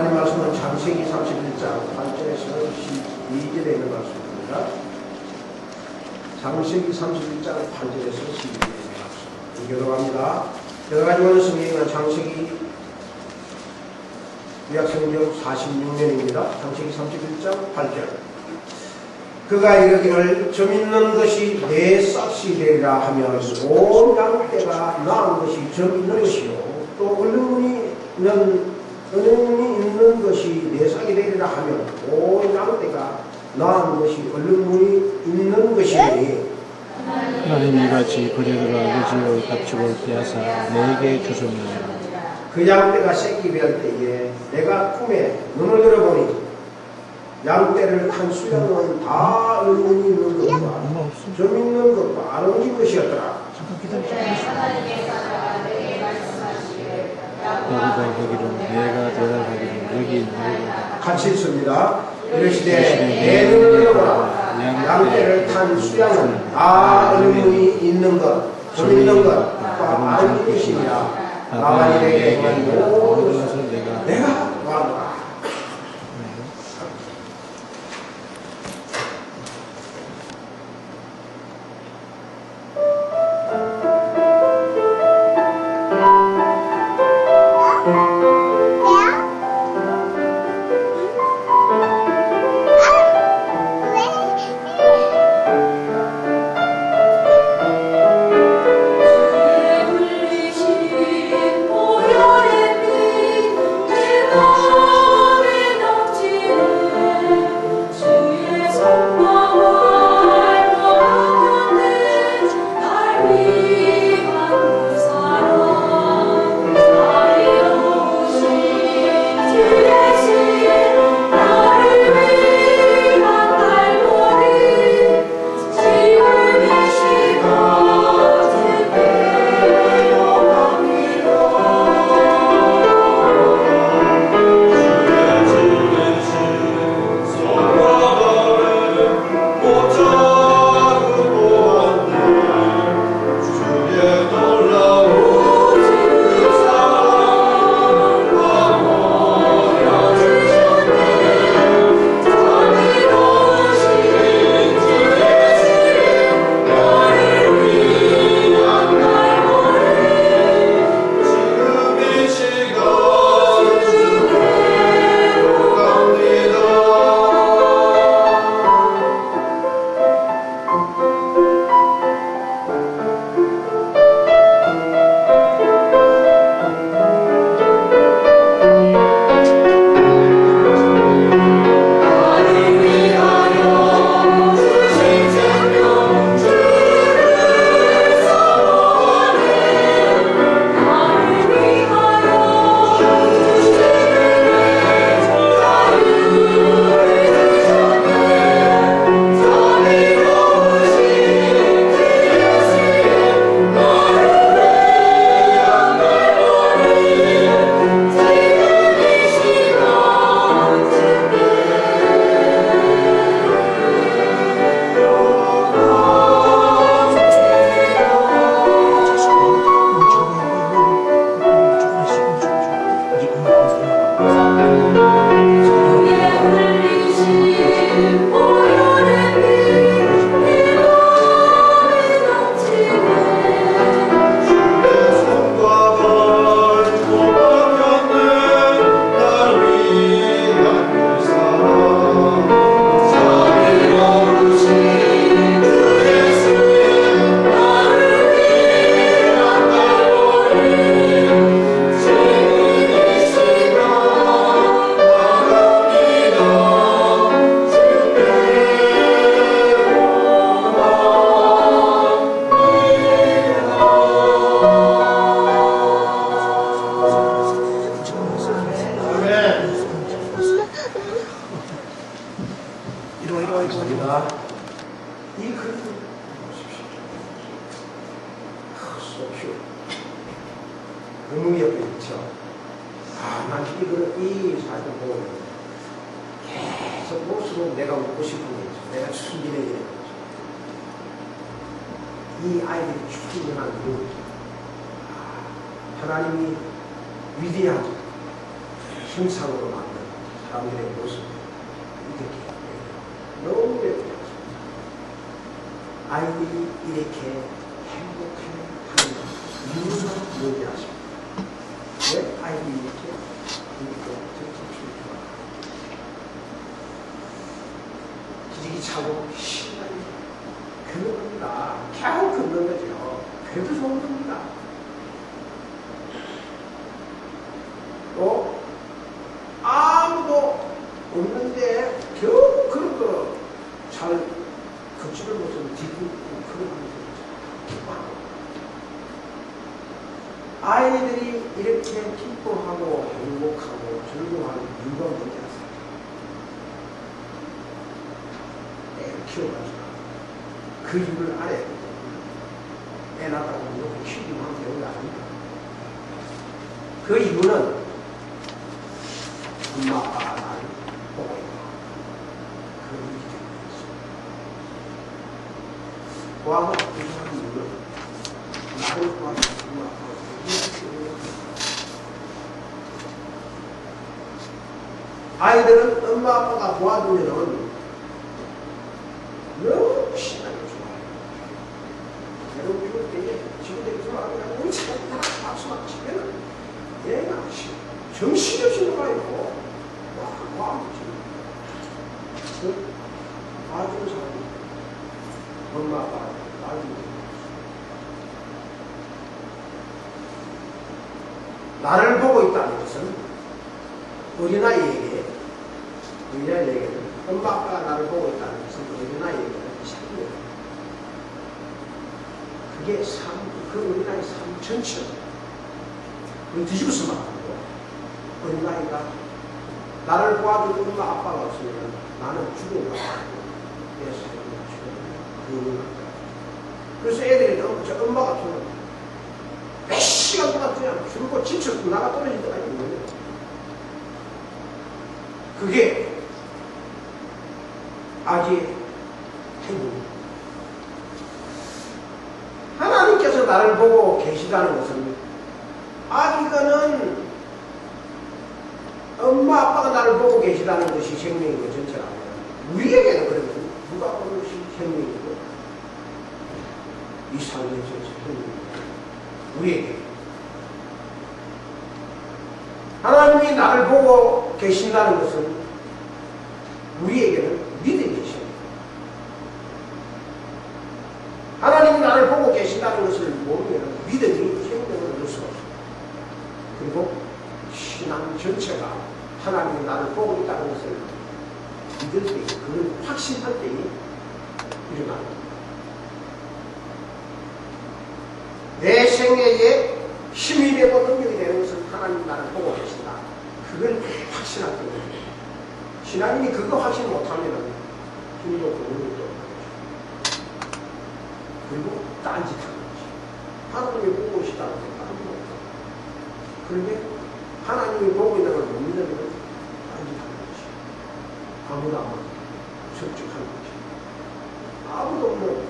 하나님 말씀은 창세기 31장 8절에서 12절에 있는 말씀입니다. 창세기 31장 8절에서 12절에 있는 말씀. 교도합니다. 제가 가지고 있는 성경은 창세기 구약성경 46년입니다. 창세기 31장 8절. 그가 이르기를 점 있는 것이 내 싹이 되리라 하면 온 양떼가 낳은 것이 점 있는 것이요 또 얼룩무늬 있는 것이 내 싹이 되리라 하면 온 양떼가 낳은 것이 얼룩무늬 있는 것이니 하나님이 이같이 그대들과 아버지와 값죽을 빼앗아 내게 주셨느니라. 그 양떼가 새끼 별 때에 내가 꿈에 눈을 열어보니 양떼를 탄 수양은 다 얼룩무늬 있는 것과 점 있는 것과 안 옮긴 것이었더라. 대답하기를 내가 대답하기를 여기 있는 같이 있습니다. 이르시되 내 눈을 열어보라. 양떼를 탄 수양은 다 얼룩무늬 있는 것, 점 있는 것과 안 옮긴 것이니라. 나만이 내게 행한 모든 것을 내가 도와노라. 이루어집니다. 이 그림을 보십시오. 소큐. 의미 옆에 있죠. 난 이 사진 보면 계속 볼수록 내가 웃고 싶은 거죠. 내가 숨기는 게 거죠. 이 아이들이 충분한 이유. 하나님이 위대한 형상으로 만든 사람들의 모습 이렇게 너무 외롭지 않습니다. 아이들이 이렇게 행복해하는 이유는 뭔지 아십니까? 왜 아이들이 이렇게 좋아? 기지개 차고 신나게 그런 겁니다. 겨우 걷는 거죠. 그래도 좋은 겁니다. 또 아무도 없는데 겨우 그런 거 잘 걷지를 못하는 뒤꿈 그런 거 아이들이 이렇게 기뻐하고 행복하고 즐거워하는 이유가 뭔지 아세요? 애를 키워가지고 그 이유를 알아야 돼요. 애 낳다고 무조건 키우기만 하면 되는 거 아닙니다. 그 이유는 엄마, 아빠가 나를 보고 있다. 그런 이유가 있습니다. 과거 이상한 이유는 나를 도와주는 엄마, 아빠가 아이들은 엄마, 아빠가 도와주면은 너무 신나게 좋아해요. 여러분 이럴 때에 지금들이 좋아하는 우리 차라리 다 박수 막 치면은 얘가 정신없이 놀아요. 와, 지금 봐주는 사람이 엄마, 아빠가 봐주는 나를 보고 있다는 것은 어린아이에게는 엄마, 아빠가 나를 보고 있다는 것은 어린아이에게는 생명이에요. 그게 그 어린아이 삶 전체를 뒤집어서 말하고 어린아이가 나를 도와줄 엄마, 아빠가 없으면 나는 죽은 것 같고 내 삶이 죽은 것 같고 그래서 애들이 엄마 같은 거 몇 시간 동안 그냥 줄고 지쳐서 나가 떨어질 때가 있는 거예요. 그게 아기의 행복입니다. 하나님께서 나를 보고 계시다는 것은 아기가는 엄마 아빠가 나를 보고 계시다는 것이 생명인 것 전체라고 우리에게는 그러면 누가 보는 것이 생명이고 이 삶의 전체 생명입니다. 우리에게 하나님이 나를 보고 계신다는 것은 우리에게는 믿음이 있습니다. 하나님이 나를 보고 계신다는 것을 모르면 믿음이 생명을 얻을 수가 없습니다. 그리고 신앙 전체가 하나님이 나를 보고 있다는 것을 믿을 때, 그걸 확신할 때에 일어납니다. 내 생애에 힘이 되고 능력이 되는 것은 하나님이 나를 보고 계신다. 그걸 확신할 때입니다. 신앙인이 그거 확신 못하면 힘도 없고 능력도 없고 그리고 딴짓하는 거지. 하나님이 보고 계시다고 생각하는 거죠. 그런데 하나님이 보고 있는 걸 못 믿으면 딴짓하는 거지. 아무도 안 보고 설득하는 거지. 아무도 없는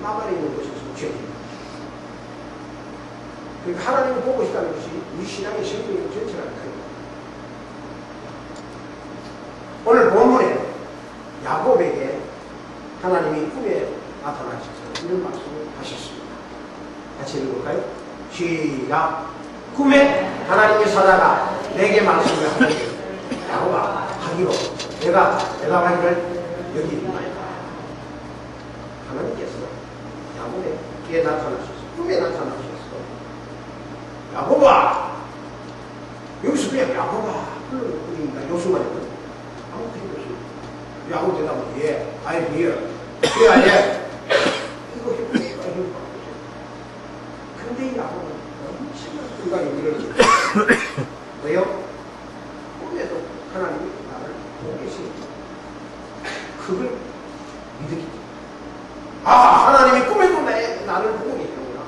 나만 있는 곳에서 죄입니다. 그러니까 하나님을 보고 있다는 것이 우리 신앙의 생명의 전체라니까요. 오늘 본문에 야곱에게 하나님이 꿈에 나타나셔서 이런 말씀을 하셨습니다. 같이 읽어볼까요? 시작. 꿈에 하나님이 사자가 내게 말씀을 하시되 야곱아 하기로 내가 대답하기를 여기 있나이다. 하나님께서 야곱에게 나타나셔서 꿈에 나타나셔서 야곱아 여기서 그냥 야곱아 그러니까 요수만이거든. 아무 필요 없어요. 야곱 대답은 예, 아이 미어 그래 아예 이거 해보니까 근데 야곱은 엄청난 불가이 이렇게 왜요? 꿈에도 하나님이 나를 보고 계시니까 그걸 믿었기 때문에 하나님이 꿈에도 나를 보고 계시는구나.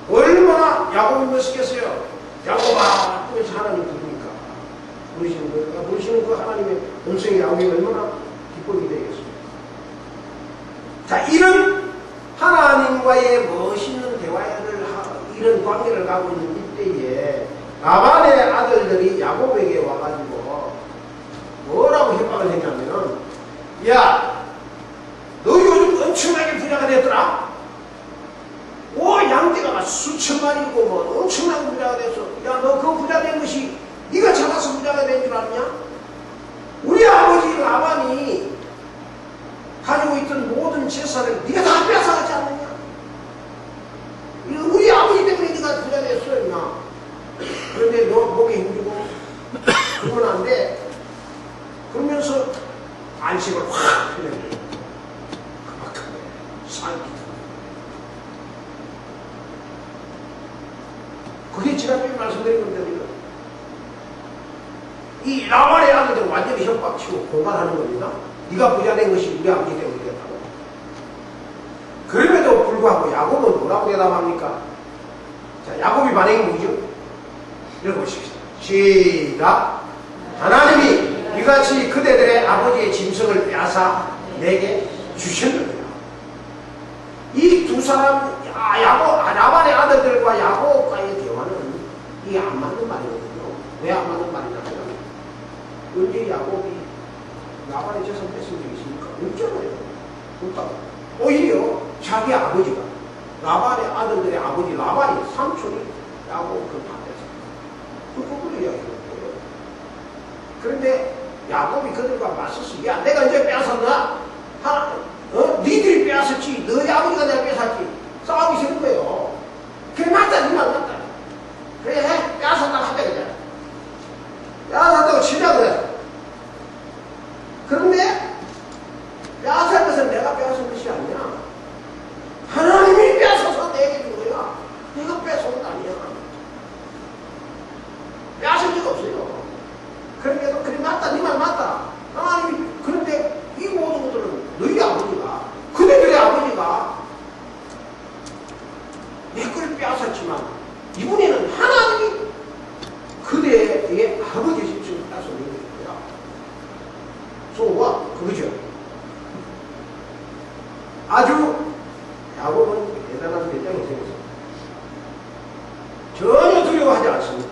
얼마나 야곱이 멋있겠어요. 야곱아 꿈에서 하나님 부르니까 부르시는 그 하나님의 음성이 야곱이 얼마나 기쁨이 되겠습니까? 자, 이런 하나님과의 멋있는 대화를 이런 관계를 가고 있는 이때에 라반의 아들 아들들이 야곱에게 와가지고 뭐라고 협박을 했냐면은, 야, 너 요즘 엄청나게 부자가 됐더라? 오, 양떼가 수천만이고 뭐 엄청나게 부자가 됐어. 야, 너 그 부자 된 것이 네가 찾아서 부자가 된 줄 아냐? 우리 아버지 라반이 가지고 있던 모든 재산을 네가 다 빼앗아가지 않느냐? 우리 아버지 때문에 네가 부자 됐어, 임마. 그런데 너 목에 힘주고 그러면 안 돼. 그러면서 안식을 확 해내는 거예요. 그만큼 살기. 그게 지난주에 말씀드린 건데, 이 라반의 아들들 완전히 협박치고 공갈하는 겁니다. 네가 부자 된 것이 우리 아버지 때문에 됐다고. 그럼에도 불구하고 야곱은 뭐라고 대답합니까? 자, 야곱이 반응이 뭐죠? 읽어보십시오. 시작. 하나님이 이같이 그대들의 아버지의 짐승을 빼앗아 내게 주셨느니라. 이 두 사람, 라반의 아들들과 야곱과의 대화는 이게 안 맞는 말이거든요. 왜 안 맞는 말이냐면, 언제 야곱이 라반의 재산 뺏은 적이 있습니까? 없잖아요. 없다고. 오히려 자기 아버지가, 라반의 아들들의 아버지 라반이, 삼촌이 야곱 그걸 다 뺏었어요. 그 부분을 이야기하는 거예요. 그런데 야곱이 그들과 맞섰어. 야, 내가 이제 빼앗았나? 니들이 빼앗았지. 너희 아버지가 내가 뺏었지. 싸움이 싫은 거예요. 그래, 맞다. 니 말 맞다. 그래, 빼앗았다 하자, 그냥. 빼앗았다고 치자, 그래. 그런데 빼앗은 것은 내가 빼앗은 것이 아니야. 하나님이 빼앗아서 내게 준 거야. 내가 뺏어온 거 아니야. 빼앗은 적 없어요. 그런데도 그래, 맞다. 네 말 맞다. 하나님이. 그런데 이 모든 것들은 너희 아버지가, 그대들의 아버지가 내 걸 빼앗았지만, 이번에는 하나님이 그대의 아버지 집중을 빼앗아낸 거야. 소와 그거죠. 아주 야곱은 대단한 배짱이 생겼습니다. 전혀 두려워하지 않습니다.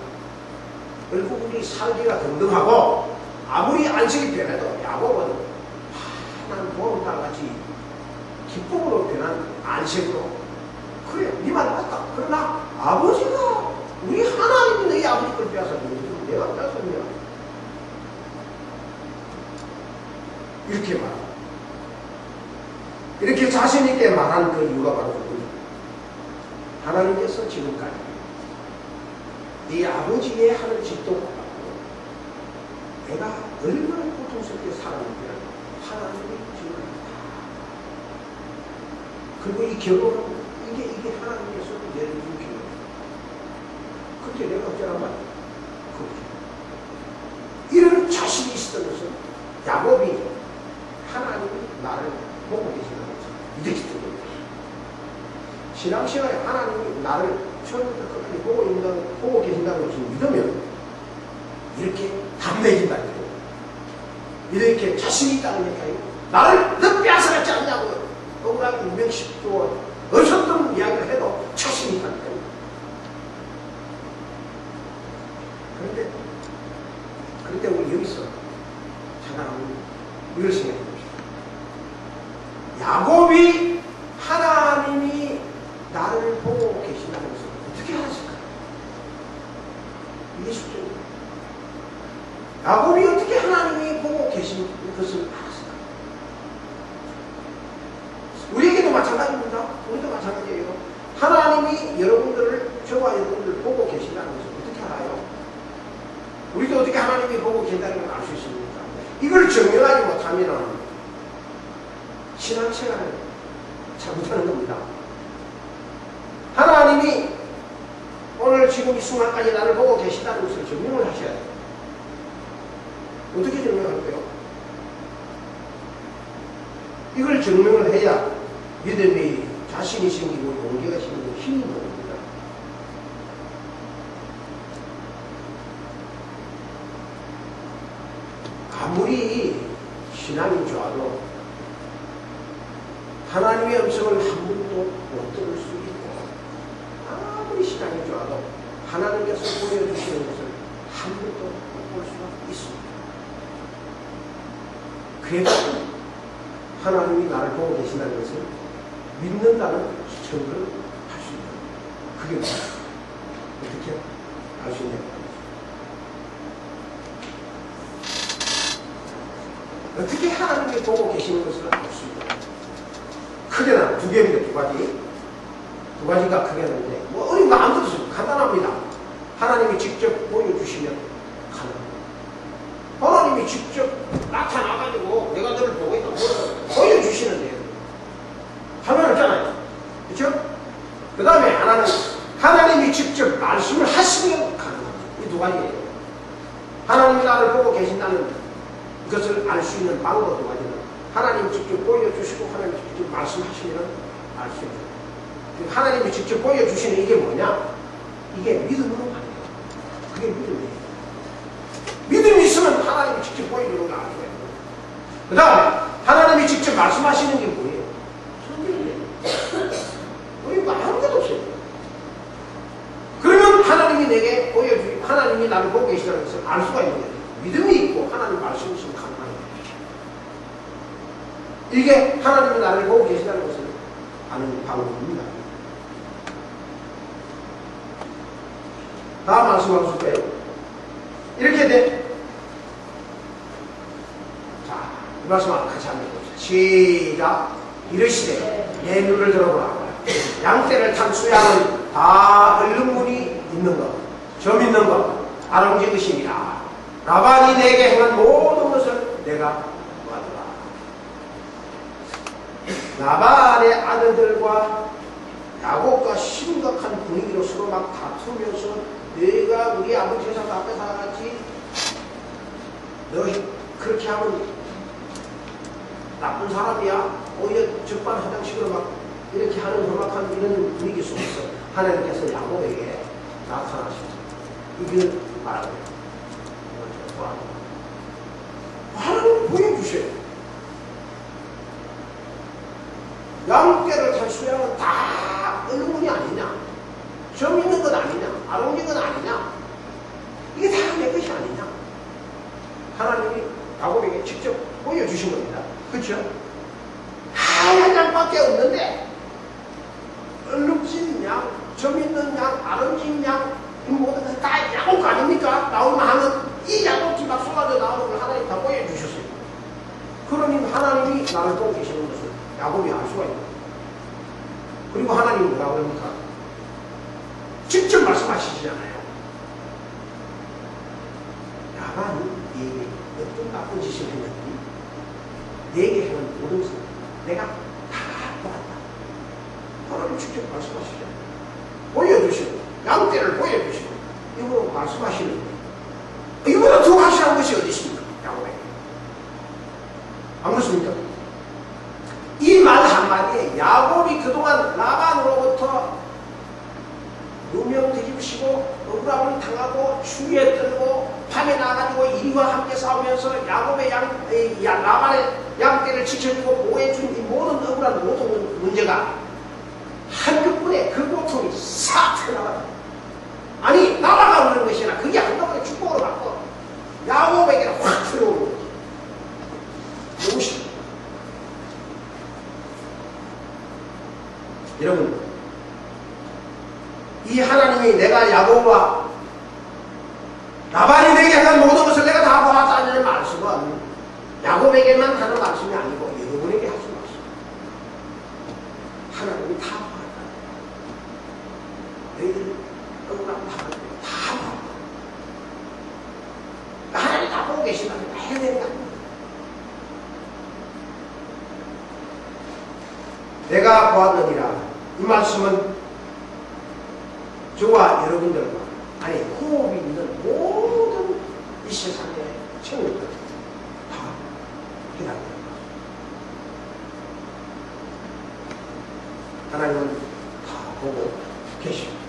얼굴이 살기가 등등하고 아무리 안식이 변해도 야곱은 난 보험달같이 기쁨으로 변한 안식으로, 그래, 네 말 맞다. 그러나 아버지가, 우리 하나님이 너희 아버지 걸 빼앗았는데 내가 빼앗았냐? 이렇게 말합니다. 이렇게 자신있게 말한 그 이유가 바로 그겁니다. 하나님께서 지금까지 네 아버지의 하늘 집도 못 받고 내가 얼마나 고통스럽게 살았는지 하나님이 지금까지 다. 그리고 이 결혼은 이게 하나님께서 내를 준 결혼. 그렇게 내가 어쩌란 말이야. 이런 자신이 있었던 것은 야곱이 하나님이 나를 보고 계시다는 것을 믿었기 때문입니다. 신앙생활에 하나님이 나를 처음부터 끝까지 보고 계신다는 것을 믿으면 이렇게 담대해진다는 거예요. 이렇게 자신이 있다는 얘기예요. 나를 너 빼앗아갔지 않냐고요. 억울하게 210조 어설픈 이야기를 해도 자신이 있다는 거예요. 그런데 우리 여기서 찾아가면 이걸 생각해 봅시다. 야곱이 하나님이 나를 보고 계신다는 것을 어떻게 알았을까요? 이게 숙제입니다. 야곱이 어떻게 하나님이 보고 계신 것을 알았을까요? 우리에게도 마찬가지입니다. 우리도 마찬가지예요. 하나님이 여러분들을, 저와 여러분들을 보고 계신다는 것을 어떻게 알아요? 우리도 어떻게 하나님이 보고 계신다는 걸 알 수 있습니까? 이걸 증명하지 못하면 신앙생활을 잘못하는 겁니다. 하나님이 오늘 지금 이 순간까지 나를 보고 계신다는 것을 증명을 하셔야 돼요. 어떻게 증명할까요? 이걸 증명을 해야 믿음이 자신이 생기고 용기가 생기고 힘이 나옵니다. 아무리 신앙이 좋아도 하나님의 음성을 한 번도 못 들을 수 있고, 아무리 신앙이 좋아도 하나님께서 보여주시는 것을 아무것도 못 볼 수가 있습니다. 그래도 하나님이 나를 보고 계신다는 것을 믿는다는 증거를 할 수 있다. 그게 뭐야? 어떻게 알 수 있냐? 어떻게 하나님이 보고 계시는 것을 알 수 있다. 크게 나는 두 개입니다. 두 가지. 두 가지가 크게 나는데 뭐 어려운 거 아무것도 없습니다. 간단합니다. 하나님이 직접 보여주시면 가능합니다. 하나님이 직접 나타나가지고 내가 너를 보고 있다 보여주시는 데요. 하면 없잖아요. 그렇죠? 그 다음에 하나는 하나님이 직접 말씀을 하시면 가능합니다. 이 두 가지예요. 하나님이 나를 보고 계신다는 것을 알 수 있는 방법 두 가지는 하나님이 직접 보여주시고 하나님이 직접 말씀하시면 알 수 있는. 하나님이 직접 보여주시는 이게 뭐냐? 이게 믿음으로 가는 거예요. 그게 믿음이에요. 믿음이 있으면 하나님이 직접 보여주는 걸 알 수가 있어요. 그 다음에 하나님이 직접 말씀하시는 게 뭐예요? 성경이에요. 뭐 아무것도 없어요. 그러면 하나님이 내게 하나님이 나를 보고 계시다는 것을 알 수가 있는 거예요. 믿음이 있고 하나님 말씀이 있으면 가능한 거예요. 이게 하나님이 나를 보고 계시다는 것을 아는 방법입니다. 다음 말씀하실 거예요. 이렇게 돼. 자, 이 말씀 같이 한번 해보자. 시작. 이르시되 내 눈을 들어보라. 양떼를 탄 수양은 다 끓는 물이 있는 것, 점 있는 것, 아름지 것이니라. 라반이 내게 행한 모든 것을 내가 보았노라. 라반의 아들들과 야곱과 심각한 분위기로 서로 막 다투면서 내가 우리 아버지 회사 앞에 살아갔지, 너 그렇게 하면 나쁜 사람이야, 오히려 적반하장식으로 막 이렇게 하는 험악한 이런 분위기 속에서 하나님께서 야곱에게 나타나셨습니다. 이걸 말하고 하나님 보여주셔요. 양떼를 탄 수양은 다 얼룩무늬 아니냐, 점 있는 것 아니냐, 아름다운 건 아니냐, 이게 다 내 것이 아니냐. 하나님이 야곱에게 직접 보여주신 겁니다. 그렇죠? 하얀 양밖에 없는데 얼룩진 양, 점 있는 양, 아름진 양, 이 모든 건 다 야곱 아닙니까? 나오면 하는 이 야곱이 막 쏟아져 나오는 걸 하나님 다 보여주셨어요. 그러니 하나님이 나를 보고 계시는 것을 야곱이 알 수가 있다. 그리고 하나님이 뭐라고 합니까? 직접 말씀하시잖아요. 야곱이 네게 어떤 나쁜 짓을 했는지 네게 행한 모든 것을 내가 다 보았다. 하나님 직접 말씀하시잖아요. 보여주시고 양떼를 보여주시고 이거로 말씀하시는 거예요. 이보다 더 확실한 것이 어디 있습니까? 야곱에게. 안 그렇습니까? 이 말 한마디에 야곱이 그동안 라반으로부터 누명 뒤집으시고 억울함을 당하고 추위에 떨고 밤에 나가지고 이리와 함께 싸우면서 야곱의 라반의 양떼를 지켜주고 보호해준 이 모든 억울한 모든 문제가 한꺼번에 그 고통이 싹 튀어나가요. 아니 나라가 오는 것이 아니라 그게 한꺼번에 축복으로 바꿔 야곱에게는 확 들어오는 거지. 너무 싫어. 여러분, 이 하나님이 내가 야곱과 라반이 내게 하는 모든 것을 내가 다 보았다는 말씀은 야곱에게만 하는 말씀이 아니고 여러분에게 하신 말씀. 하나님이 다 보았다. 너희들 억울함 다 보았다. 하나님이 다 보고 계시다면 해야 되는 거 아닙니까? 내가 보았느니라. 이 말씀은 저와 여러분들과 아니 호흡이 있는 모든 이 세상의 천국들 다 해당됩니다. 하나님은 다 보고 계십니다.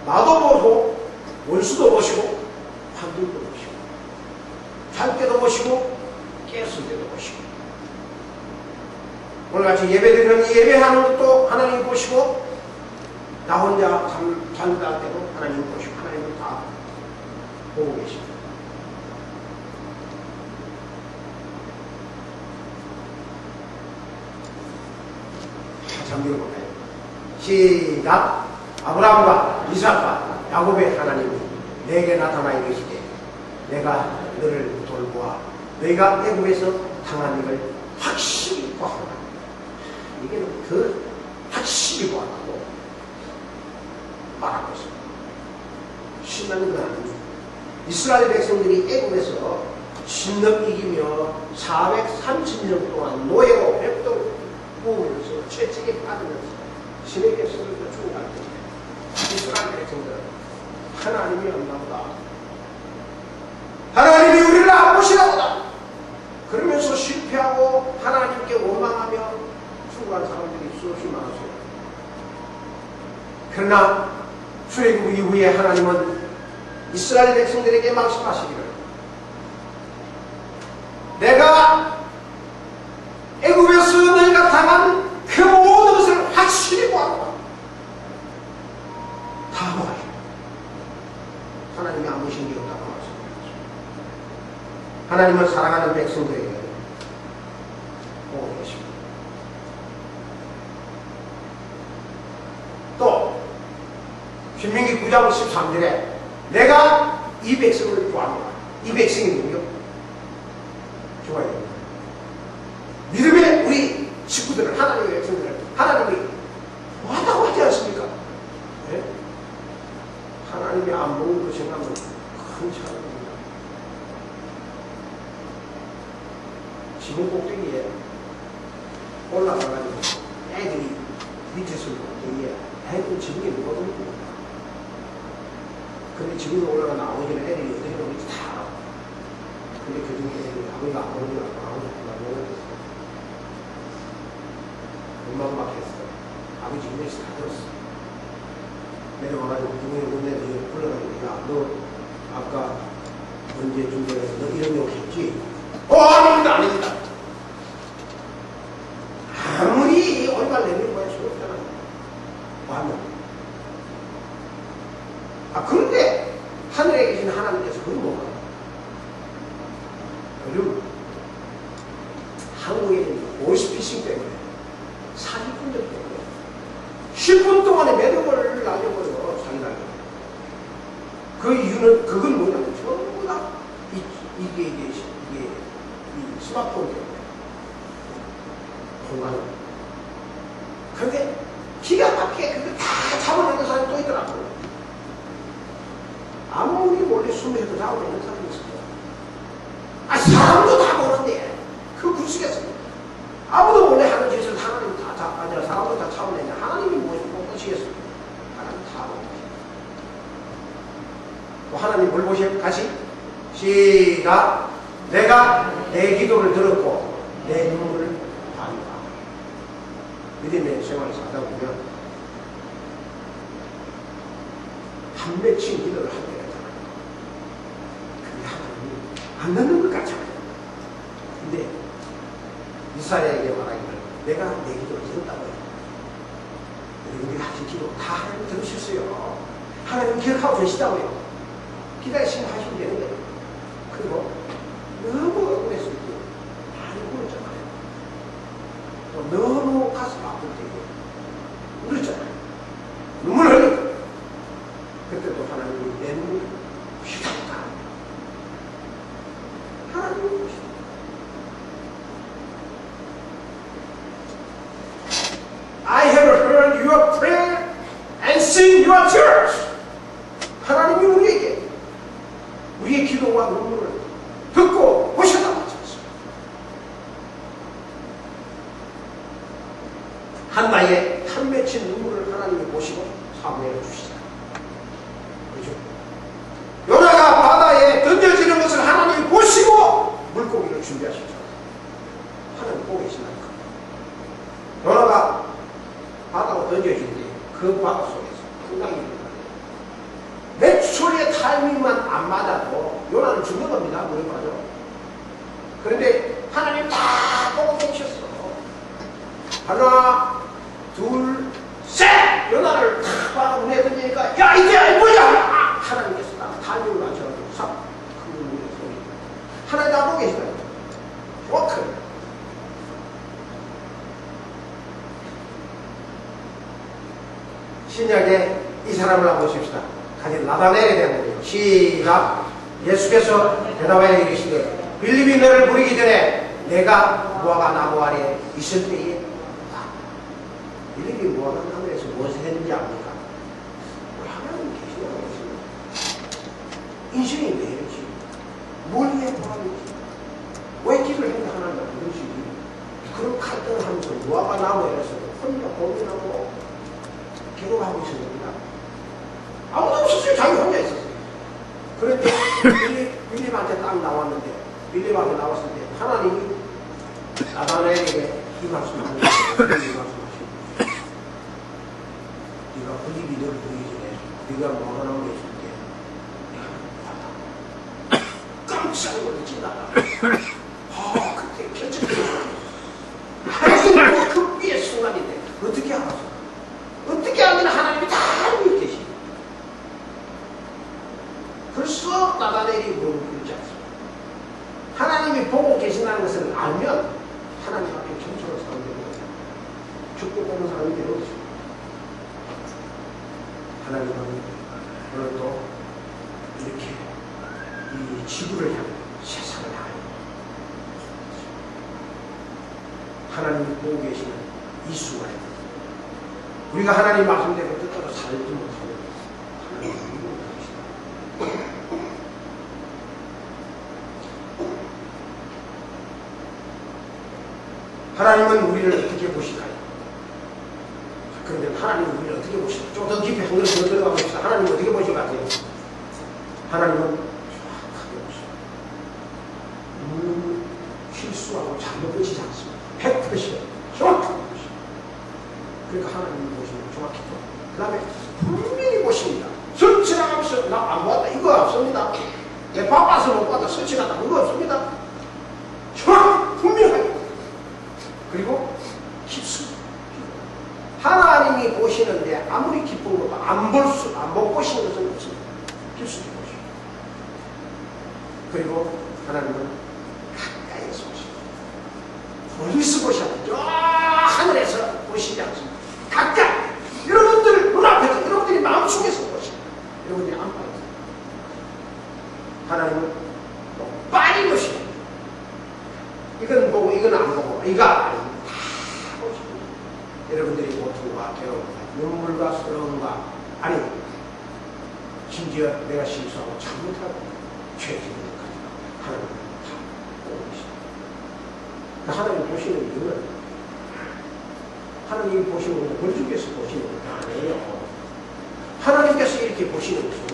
나도 보고 원수도 보시고 환경도 보시고 잘 때도 보시고 깼을 때도 보시고 오늘같이 예배드리는 이 예배하는 것도 하나님 보시고 나 혼자 참 판단할 때도 하나님 보시고 하나님은 다 보고 계십니다. 잠들어 볼까요? 시작! 아브라함과 이삭과 야곱의 하나님이 내게 나타나 이르시되 내가 너를 돌보아 너희가 애굽에서 당한 일을 확실히 보았다. 이게 더 확실히 보았다고 말하고 있습니다. 신나는 건 아닙니다. 이스라엘 백성들이 애굽에서 신넘 이기며 430년 동안 노예로 벽돌 구우면서 채찍에 빠지면서 신에게 쓰러져 죽어갈 때 이스라엘 백성들은 하나님이 없나보다, 하나님이 우리를 안 보시나보다 그러면서 실패하고 하나님께 원망하며 죽어간 사람들이 수없이 많았어요. 그러나 출애굽 이후에 하나님은 이스라엘 백성들에게 말씀하시기를 내가 애굽에서 너희가 당한 그 모든 것을 확실히 보았다. 다 보아요. 하나님이 안 보신 게 없다고 말씀하셨죠. 하나님은 사랑하는 백성들에게 보고 계십니다. 또 신명기 9장 13절에 내가 이 백성을 구합니다. 이 백성이 누구요? 좋아요. 믿음의 우리 식구들을, 하나님의 백성들을 하나님이 뭐하다고 하지 않습니까? 네? 하나님이 안 보는 거 생각하면 큰 차원입니다. 지붕 꼭대기에 올라가가지고 애들이 밑에서 꼭대기에 애들 지붕에 누거든요. 근데 지붕에 올라가는 아버지는 애들이 어디로 오는지 다 알아. 근데 그 중에 애들이 아버지가 안 보는 거 아버지가 엄마가 막 했어. 아버지 입에서 다 들었어. 내려와가지고 누구의 은혜를 불러가지고 야, 너 아까 언제 중간에서 너 이런 욕 했지? 아닙니다, 아닙니다. 아무리 얼마나 내밀고 할 수가 없잖아요. 맞나? 그런데 하늘에 계신 하나님께서 그건 뭐가? 여러분, 한국에 보이스피싱 때문에 사기꾼들 때문에 10분 동안에 매듭을 날려버려. 사기당해. 그 이유는 그건 뭐냐면 전부 다 이게 이 스마트폰 때문에 공간을. 그런데 기가 막히게 그걸 다 잡아내는 사람이 또 있더라고요. 아무리 몰래 숨에서 잡아내는 사람이 있어요. 사람도 다 보는데 그 구식에서 아무도 몰래 하는 짓을 하나님 사람도 다 참아내냐. 하나님이 무엇을 못 보시겠어요? 하나님 다 보시겠어요. 하나님 뭘 보세요? 같이 시작. 내가 내 기도를 들었고 내 눈물을 봤다. 믿음의 생활을 살다 보면 한 맺힌 기도를 할 때가 있잖아요. 그게 하나님이 안 듣는 것 같잖아요. 근데 이사야에게 말하기를 내가 내 기도를 들었다고 해요. 우리가 하신 기도 다 하나님 들으셨어요. 하나님 기억하고 계시다고요. 기다리시면 하시면 되는 거예요. 그리고 너무 억울했을 때 많이 울었잖아요. 또 너무 가슴 아플 때 울었잖아요. 눈물 흘리고 그때 또 하나님이 내 눈을 휘다니까 하나님이 보시다. I have heard your prayer and seen your tears. 하나님이 우리에게 우리의 기도와 눈물을 듣고 보셨다고 하셨습니다. 한나의 한 맺힌 눈물을 하나님이 보시고 사무엘을 주시다. 그렇죠? 요나가 바다에 던져지는 것을 하나님이 보시고 물고기를 준비하셨죠. 하나님 보고 계신다니까. 요나가 바다로 던져질 때 그 바다 속에서 풍랑이 일어나요. 몇 초의 타이밍만 안 맞아도 요나는 죽는 겁니다. 물에 빠져. 그런데 하나님 다 보고 계셨어. 하나, 둘, 셋! 연화를 탁 봐서 문에 던지니까 야 이게 뭐야! 하나님께서 딱 타임을 맞춰가지고 싹 그 문에 던지니까 하나님 다 보고 계시더라고요. 워크. 신약에 이 사람을 한번 보십시다. 가진 나다넬에 대한 거예요. 시작. 예수께서 대답하여 이르시되 빌립이 너를 부르기 전에 내가 무화과 나무 아래 있을 때에 빌립이 무화과 나무에서 무엇을 했는지 압니까? 하나님 계시다고 했습니다. 인생이 왜 이러지? 뭘 위해 보았는지 왜 길을 했는데 하나님을 부르시기 그런 갈등을 하면서 무화과 나무에서 혼자 고민하고 괴로워하고 있었습니다. 아무도 없었어요. 자기 혼자 있었어요. 그런데 빌립한테 딱 나왔는데 빌립한테 나왔을 때 하나님이 나다넬에게 이 말씀을 하는 거예요. 이 말씀하시고 네가 빌립이 너를 보기 전에 네가 뭐가 나오고 있을 때 내가 깜짝 놀랐지. 그때 결정적으로 하나님의 그 위의 순간인데 어떻게 알았어? 어떻게 하면 하나님이 다 알고 계시. 벌써 나다넬이 물을 부르지 않습니다. 하나님이 보고 계신다는 것을 알면 하나님 앞에 겸손한 사람이 되는 거예요. 축복하는 사람이 되는 거죠. 하나님은 오늘도 이렇게 이 지구를 향해 세상을 향해 하나님이 보고 계시는 이 순간에 우리가 하나님 말씀대로 뜻대로 살지 못하면 하나님이 못하시다. 하나님은 우리를 어떻게 보실까요? 그런데 하나님은 우리를 어떻게 보실까요? 좀 더 깊이 한 걸음 더 들어가 봅시다. 하나님은 어떻게 보실 것 같아요? 하나님은 정확하게 보십니다. 실수하고 잘못 보시지 않습니다. 100% 정확하게 보십니다. 그러니까 하나님이 보시면 정확히 또. 그 다음에 분명히 보십니다. 설치나가면서 나 안 봤다 이거 없습니다. 내 바빠서 못 봤다 설치나다 그거 없습니다. 정확히 분명하게. 그리고 깊습니다. 하나님이 보시는데 아무리 깊은 것도 안 못 보시는 것은 없습니다. 깊숙이 보십니다. 그리고 하나님은 가까이에서 보십니다. 멀리서 보셔야 저 하늘에서 보시지 않습니다. 가까이 여러분들 눈앞에서 여러분들이 마음속에서 보십니다. 여러분들이 안 봐요. 하나님은 또 빨리 보십니다. 이건 보고 이건 안 보고 이거 다 보십니다. 여러분들이 고통과 괴로움과 눈물과 서러움과 아니 심지어 내가 실수하고 잘못하고 죄짓는 것까지 하나님은 다 보고 계십니다. 하나님 보시는 이유는 하나님이 보시는 것은 벌주께서 보시는 것 아니에요. 하나님께서 이렇게 보시는 것은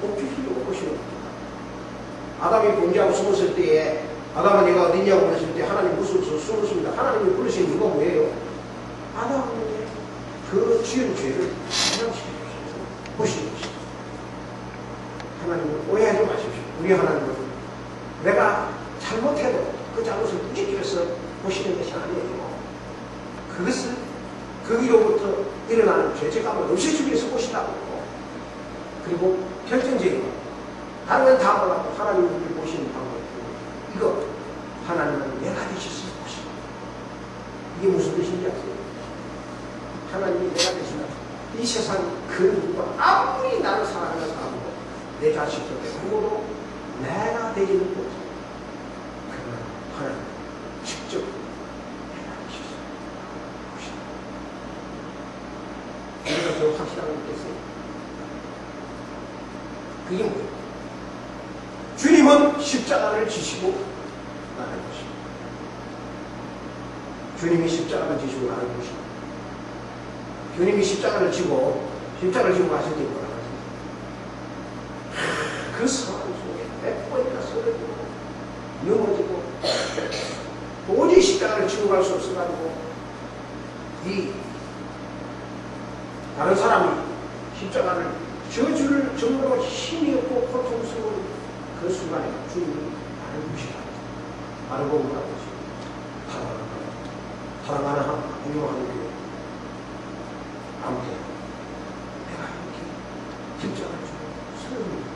복주시려고 보시는 겁니다. 아담이 범죄하고 숨었을 때에 아담아 네가 어디냐고 물었을 때 하나님 무서워서 숨었습니다. 하나님이 부르신 이유가 뭐예요? 아담의 그 지은 죄를 해당시켜주셔서 보시는 것입니다. 하나님은 오해하지 마십시오. 우리 하나님은 내가 잘못해도 그 잘못을 꾸짖기위해서 보시는 것이 아니에요. 그것을 거기로부터 일어나는 죄책감을 없애주기 위해서 보신다고. 그리고 결정적인 것 다른 건 다 몰라도 하나님이 우리를 보시는 방법이 이거 하나님은 내가 되셔서 보십니다. 이게 무슨 뜻인지 아세요? 하나님이 내가 되신다. 이 세상 그 누구도 아무리 나를 사랑하는 사람도 내 자식도 누구도 내가 되지는 못해. 그러나 하나님 직접 내가 되셔서 보십니다. 우리가 더 확실하게 믿겠어요? 그게 뭐예요? 주님은 십자가를 지시고 나는 것입니다. 주님이 십자가를 지시고 나는 것입니다. 주님이 십자가를 지고 가실 때 뭐라 하십니까? 그 상황 속에 100번이나 쓰러지고 넘어지고 도저히 십자가를 지고 갈 수 없어가지고 이 다른 사람이 십자가를 저주를 정말로 힘이 없고 고통스러운 그 순간에 주님이 나를 무시하고 나를 보고 뭐라고 하십니까? 사랑하는 하나님, 훌륭한 교회. 십자가를 주고 쓰러집니다.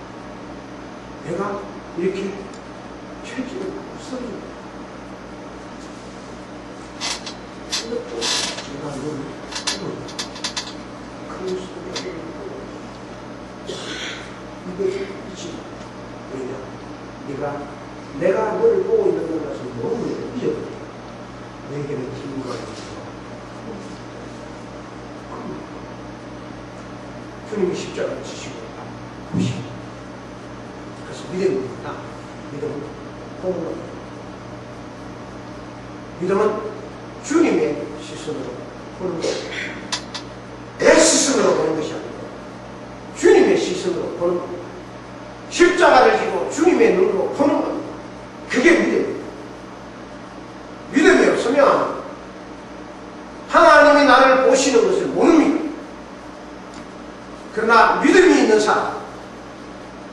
내가 이렇게 체질을 받고 쓰러집니다. 이것도 제가 늘 그리스도를 이것을 잊지 마. 왜냐? 내가 너를 보고 있는 것을 너무 잊어버려. 내게는 기부가 있어. 주님이 십자가를 지시고 보시. 그래서 믿음입니다. 믿음은 공로입니다. 믿음은 주님의 시선으로 보는 것입니다. 내 시선으로 보는 것이 아니고 주님의 시선으로 보는 겁니다. 십자가를 지고 주님의 눈으로 보는 겁니다. 그게 믿음입니다. 믿음이 없으면 하나님이 나를 보시는 것을 모릅니다. 그러나 믿음이 있는 사람,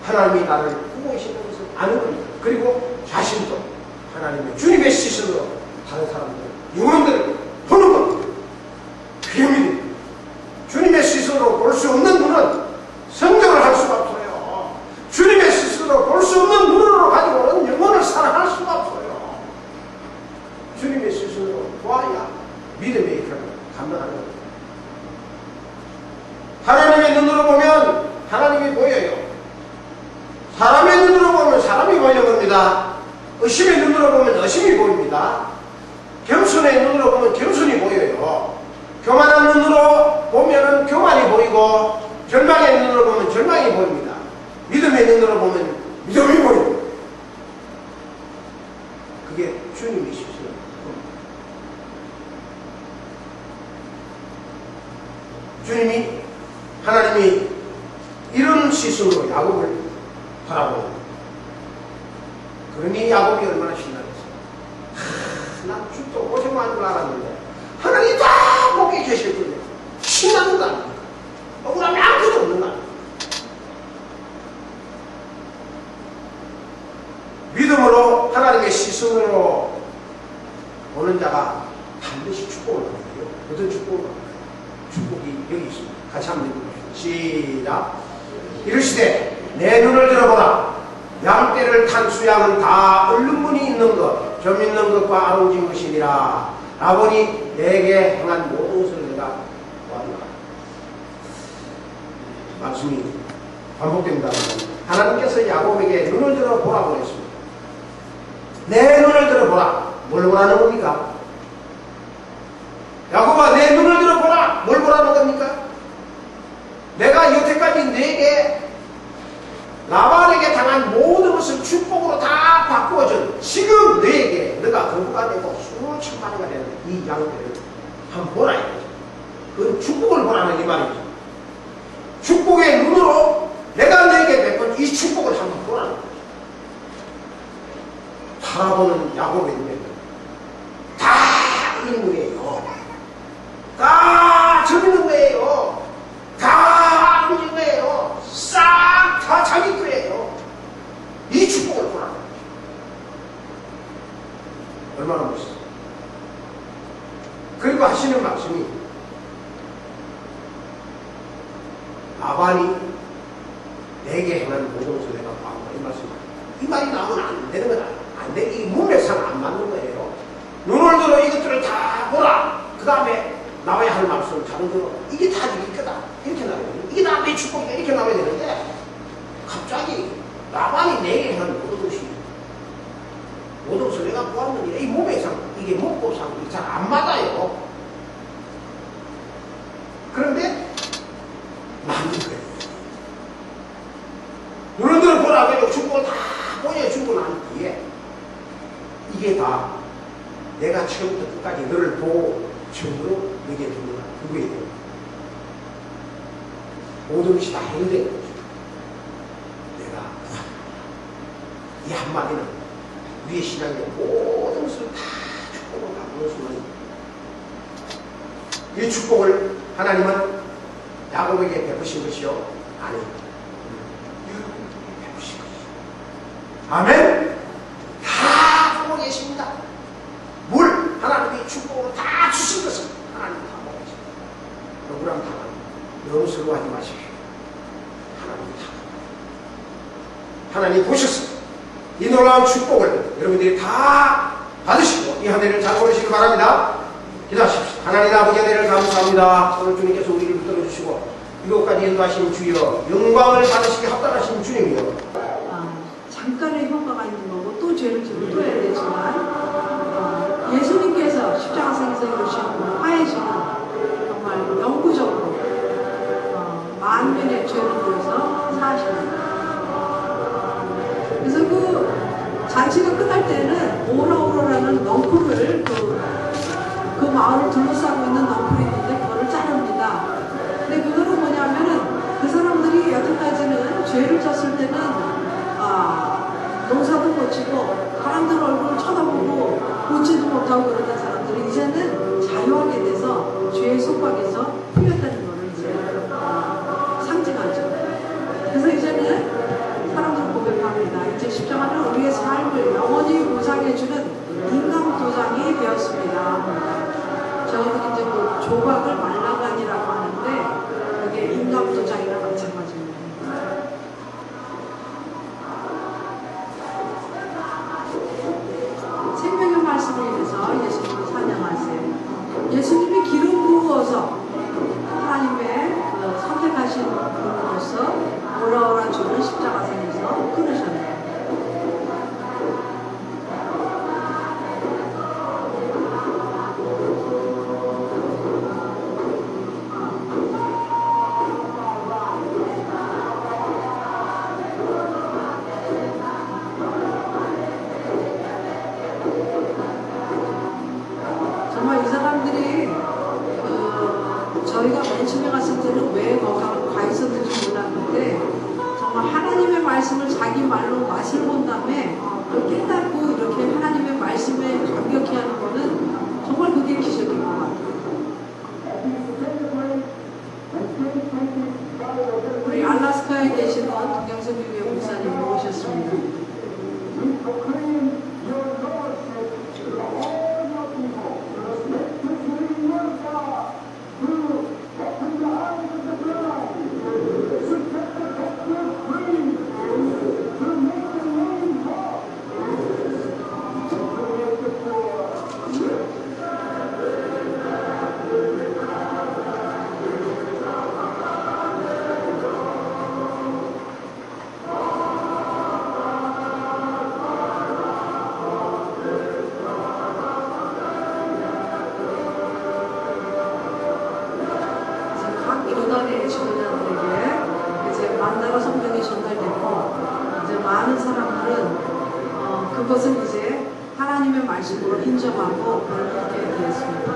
하나님이 나를 보시는 것을 아는 겁니다. 그리고 자신도 하나님의 주님의 시선으로 다른 사람들, 영혼들을 보는 겁니다. 그게 믿음입니다. 주님의 시선으로 볼 수 없는 눈은 성경을 할 수가 없어요. 주님의 시선으로 볼 수 없는 눈으로 가지고는 영혼을 사랑할 수가 없어요. 주님의 시선으로 보아야 믿음의 일을 감당하는 겁니다. 하나님의 눈으로 보면 하나님이 보여요. 사람의 눈으로 보면 사람이 보이는 겁니다. 의심의 눈으로 보면 의심이 보입니다. 겸손의 눈으로 보면 겸손이 보여요. 교만한 눈으로 보면 교만이 보이고 절망의 눈으로 보면 절망이 보입니다. 믿음의 눈으로 보면 믿음이 보입니다. 그게 주님의 시선입니다. 주님이 하나님이 이런 시선으로 야곱을 바라보고 그러니 야곱이 얼마나 신나겠어요. 난 죽도 고생만 줄 알았는데 하나님이 다 보게 계실 거예요. 신나는 거 아닙니까? 억울함이 아무것도 없는 거 아닙니까? 믿음으로 하나님의 시선으로 보는 자가 반드시 축복을 받는 거예요. 어떤 축복을 받는 거예요? 축복이 여기 있습니다. 같이 한번 읽어보시죠. 시작. 이르시되 내 눈을 들어보라. 양떼를 탄 수양은 다 얽는 문이 있는 것, 점 있는 것과 아롱진 것이니라. 아버니 내게 행한 모든 것을 내가 보았노라. 말씀이 반복됩니다. 하나님께서 야곱에게 눈을 들어보라고 했습니다. 내 눈을 들어보라. 뭘 보라는 겁니까? 야곱아 내 눈을 들어보라. 뭘 보라는 겁니까? 내가 여태까지 내게 라반에게 당한 모든 것을 축복으로 다 바꾸어준 지금 너에게 너가 거부가 되고 수천 마리가 되는 이 양들을 한번 보라 이거죠. 그건 축복을 보라는 이 말이죠. 축복의 눈으로 내가 너에게 베푼 이 축복을 한번 보라는 거죠. 바라보는 야곱의 눈에는 다 있는 거예요. 다 재밌는 거예요. 다 아버지 거예요. 싹 다 자기 거예요. 이 축복을 보라는 거죠. 얼마나 멋있어요. 그리고 하시는 말씀이 라반이 내게 행한 모든 것을 내가 봐온다. 이 말씀입니다. 이 말이 나오면 안 되는 건 안 돼. 이 문맥상 안 맞는 거예요. 눈을 들어 이것들을 다 보라. 그 다음에 나와야 할 말씀을 다른 대로 이게 다 이길 거다. 이렇게 나와야 되는데 이게 나의 축복이다. 이렇게 나와야 되는데 갑자기 라반이 내게 행한 모든 것이 모든 것을 내가 보았느니라. 이 몸의상 이게 목법상 잘 안 맞아요. 그런데 맞는 거예요. 눈을 들어 보라. 그리고 축복을 다 보여주고 난 뒤에 이게 다 내가 처음부터 끝까지 너를 보고 처음으로 너에게 두는가 누구예요? 모든 것이 다 해결된 거죠. 내가 이 한마디는 우리의 신앙의 모든 것을 다 축복으로 바꾸는 순간입니다. 이 축복을 하나님은 야곱에게 베푸신 것이요? 아닙니다. 여러분에게 베푸신 것이요. 아멘? 다 보고 계십니다. 뭘 하나님이 축복으로 다 주신 것을 하나님 다 보고 계십니다. 억울함 당하는 너무 슬퍼하지 마십시오. 하나님 보셨습니다. 이 놀라운 축복을 여러분들이 다 받으시고 이 한 해를 잘 보내시길 바랍니다. 기도하십시오. 하나님 아버지 은혜를 감사합니다. 오늘 주님께서 우리를 붙들어 주시고 이곳까지 인도하신 주여, 영광을 받으시기 합당하신 주님이여. 잠깐의 효과가 있는 거고 또 죄를 지고 또 해야 되지만 예수님께서 십자가상에서 이루신 화해주는 정말 영구적으로 만민의 죄를 위해서 사하십니다. 그래서 그 잔치가 끝날 때는 오라오라라는 넝쿨을 그 마을을 둘러싸고 있는 넝쿨이 있는데 그거를 자릅니다. 근데 그거는 뭐냐면은 그 사람들이 여태까지는 죄를 졌을 때는 농사도 못 지고 사람들 얼굴을 쳐다보고 보지도 못하고 그러던 사람들이 이제는 자유하게 돼서 죄의 속박에서 풀렸다는 것을 이제 상징하죠. 그래서 이제는 사람들 고백합니다. 이제 십자가는 우리의 삶을 영원히 보상해주는 인감도장이 되었습니다. 저희들이 이제 그 조각을 말라간이라고 하는데 그게 인감도장이랑 마찬가지입니다. 생명의 말씀을 위해서 예수님을 찬양하세요. 예수님이 기름 부어서 하나님의 선택하신 분으로서 오라오라 주는 십자가상에서 끊으셨네요. 정말 이 사람들이 저희가 맨 처음에 갔을 때는 왜 거기가 가 있었는지 몰랐는데 정말 하나님의 말씀을 자기 말로 맛을 본 다음에 깨닫고 이렇게 하나님의 말씀에 감격해 하는 거는 정말 그게 기적인 것 같아요. 우리 알라스카에 계시던 동양선 교회 목사님이 오셨습니다. 교단의 지도자들에게 이제 만나가 성경이 전달되고 이제 많은 사람들은 그것을 이제 하나님의 말씀으로 인정하고 그렇게 되었습니다.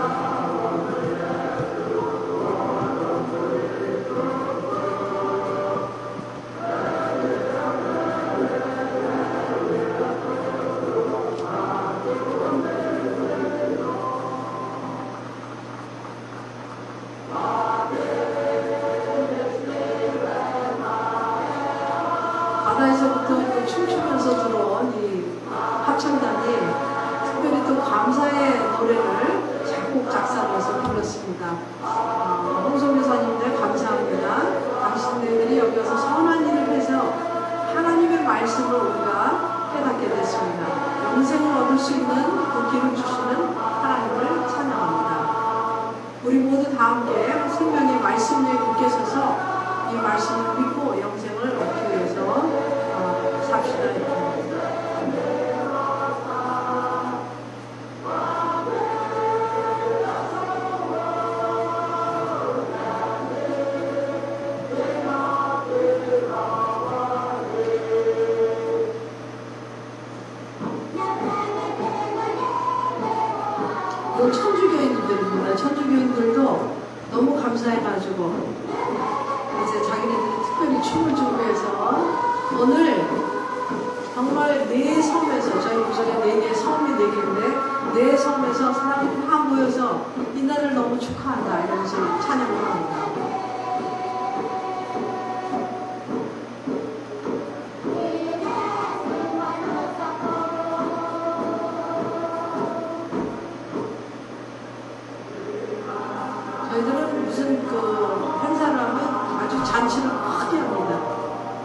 바다에서부터 춤추면서 들어온 이 합창단이 특별히 또 감사의 노래를 작곡 작사를 해서 불렀습니다. 홍성 여사님들 감사합니다. 당신들이 여기 와서 선한 일을 해서 하나님의 말씀을 우리가 깨닫게 됐습니다. 영생을 얻을 수 있는 그 길을 주시는 하나님을 찬양합니다. 우리 모두 다 함께 생명의 말씀 위에 굳게 서서 이 말씀을 믿고 영생을 얻기 위해서 삽시다. 이거 천주교인들입니다. 천주교인들도 너무 감사해가지고 이제 자기네들이 특별히 춤을 준비해서 오늘 정말 네 섬에서 저희 구석에 4개의 섬이 4개인데 네 섬에서 사람이 다 모여서 이날을 너무 축하한다 이러면서 찬양을 합니다. 저희들은 무슨 그 행사를 하면 아주 잔치를 크게 합니다.